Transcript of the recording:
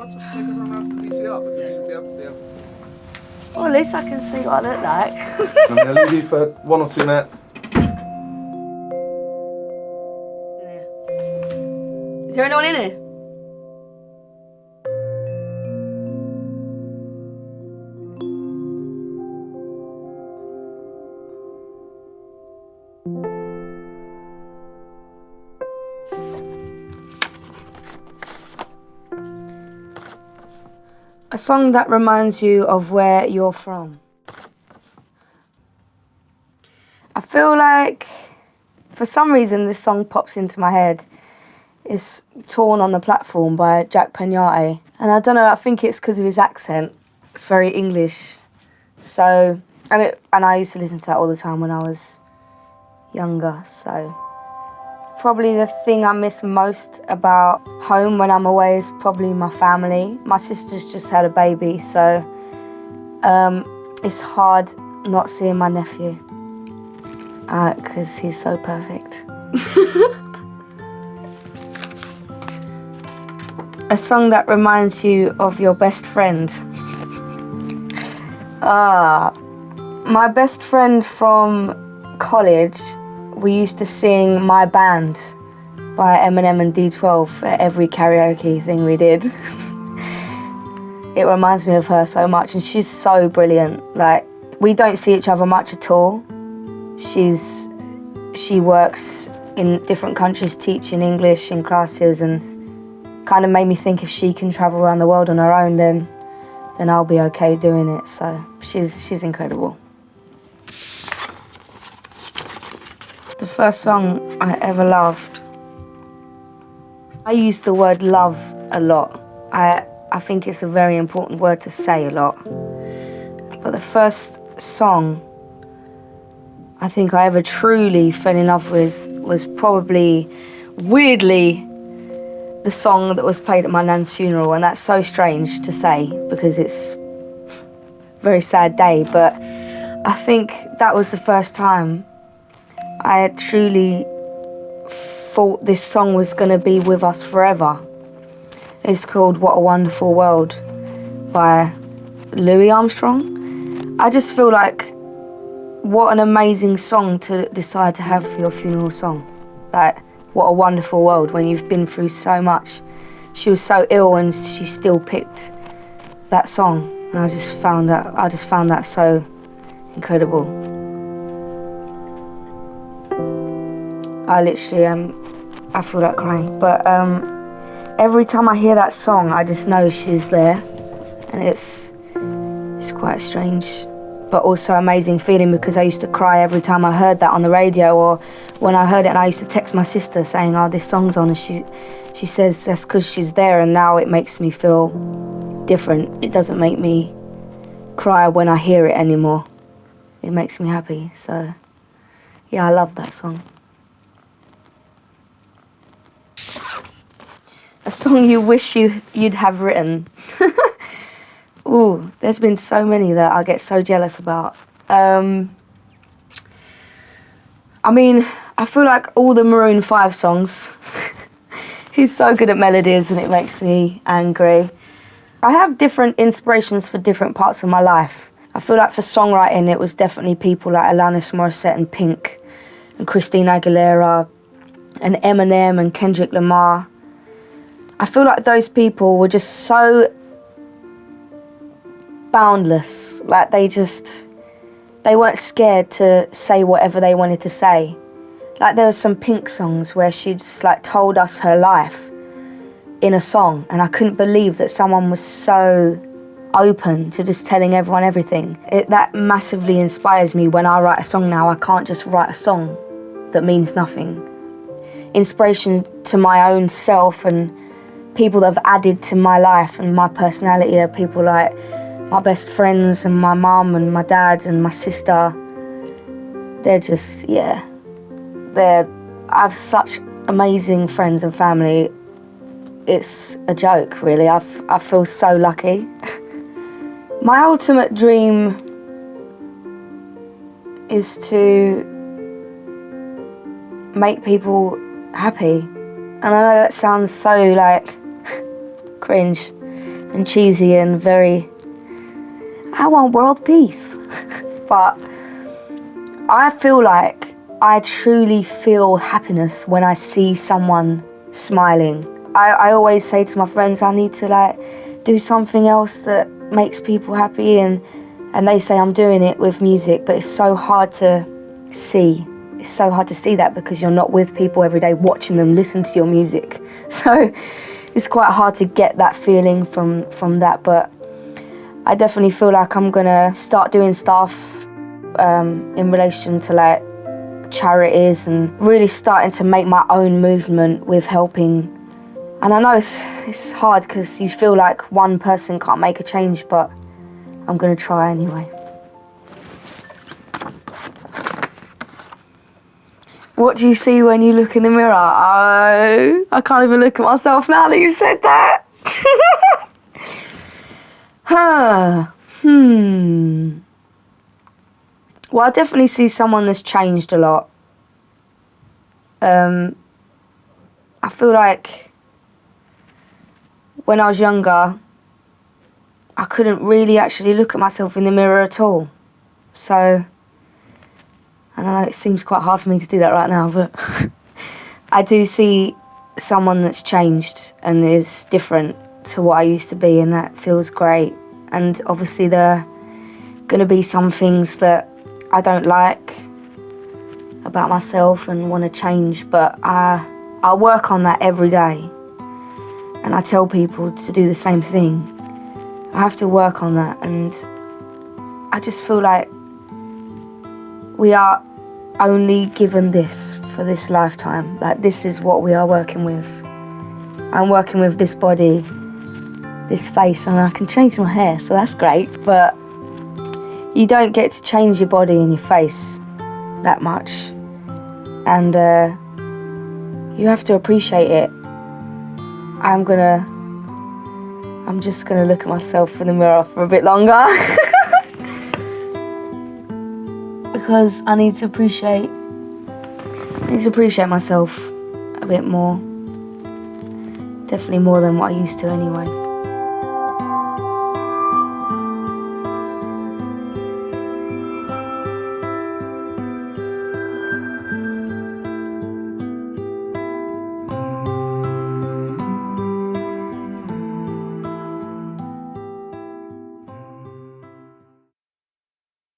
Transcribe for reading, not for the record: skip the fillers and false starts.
I take everyone around to the VCR because you'll be able to see them. Well, at least I can see what I look like. I'm going to leave you for 1 or 2 minutes. Is there anyone in here? A song that reminds you of where you're from. I feel like, for some reason, this song pops into my head. It's Torn on the Platform by Jack Peñate. And I don't know, I think it's because of his accent. It's very English. So, and I used to listen to that all the time when I was younger, so. Probably the thing I miss most about home when I'm away is probably my family. My sister's just had a baby, so it's hard not seeing my nephew because he's so perfect. A song that reminds you of your best friend. My best friend from college, we used to sing My Band by Eminem and D12 at every karaoke thing we did. It reminds me of her so much, and she's so brilliant. Like, we don't see each other much at all. She works in different countries teaching English in classes, and kind of made me think if she can travel around the world on her own, then I'll be okay doing it. So she's incredible. The first song I ever loved. I use the word love a lot. I think it's a very important word to say a lot. But the first song I think I ever truly fell in love with was probably, weirdly, the song that was played at my nan's funeral. And that's so strange to say because it's a very sad day. But I think that was the first time I had truly thought this song was going to be with us forever. It's called What a Wonderful World by Louis Armstrong. I just feel like what an amazing song to decide to have for your funeral song. Like, what a wonderful world when you've been through so much. She was so ill and she still picked that song. And I just found that so incredible. I literally I feel like crying. But every time I hear that song, I just know she's there. And it's quite strange, but also amazing feeling because I used to cry every time I heard that on the radio, or when I heard it and I used to text my sister saying, oh, this song's on, and she says that's because she's there, and now it makes me feel different. It doesn't make me cry when I hear it anymore. It makes me happy. So yeah, I love that song. A song you wish you'd have written. Ooh, there's been so many that I get so jealous about. I mean, I feel like all the Maroon 5 songs. He's so good at melodies and it makes me angry. I have different inspirations for different parts of my life. I feel like for songwriting, it was definitely people like Alanis Morissette and Pink and Christina Aguilera and Eminem and Kendrick Lamar. I feel like those people were just so boundless. Like they weren't scared to say whatever they wanted to say. Like there was some Pink songs where she just like told us her life in a song, and I couldn't believe that someone was so open to just telling everyone everything. That massively inspires me when I write a song now. I can't just write a song that means nothing. Inspiration to my own self and people that have added to my life and my personality are people like my best friends and my mum and my dad and my sister. They're just, yeah. I have such amazing friends and family. It's a joke, really. I feel so lucky. My ultimate dream is to make people happy. And I know that sounds so, like, cringe. and cheesy and very, I want world peace. But I feel like I truly feel happiness when I see someone smiling. I always say to my friends, I need to like do something else that makes people happy, and they say I'm doing it with music, but it's so hard to see. It's so hard to see that because you're not with people every day watching them listen to your music. So it's quite hard to get that feeling from that, but I definitely feel like I'm gonna start doing stuff in relation to like charities and really starting to make my own movement with helping. And I know it's hard because you feel like one person can't make a change, but I'm gonna try anyway. What do you see when you look in the mirror? Oh, I can't even look at myself now that you said that. Well, I definitely see someone that's changed a lot. I feel like when I was younger, I couldn't really actually look at myself in the mirror at all. So, I don't know, it seems quite hard for me to do that right now, but I do see someone that's changed and is different to what I used to be, and that feels great. And obviously there are going to be some things that I don't like about myself and want to change, but I work on that every day. And I tell people to do the same thing. I have to work on that, and I just feel like we are only given this for this lifetime. Like, this is what we are working with. I'm working with this body, this face, and I can change my hair, so that's great, but you don't get to change your body and your face that much. And you have to appreciate it. I'm just gonna look at myself in the mirror for a bit longer. Because I need to appreciate myself a bit more. Definitely more than what I used to anyway.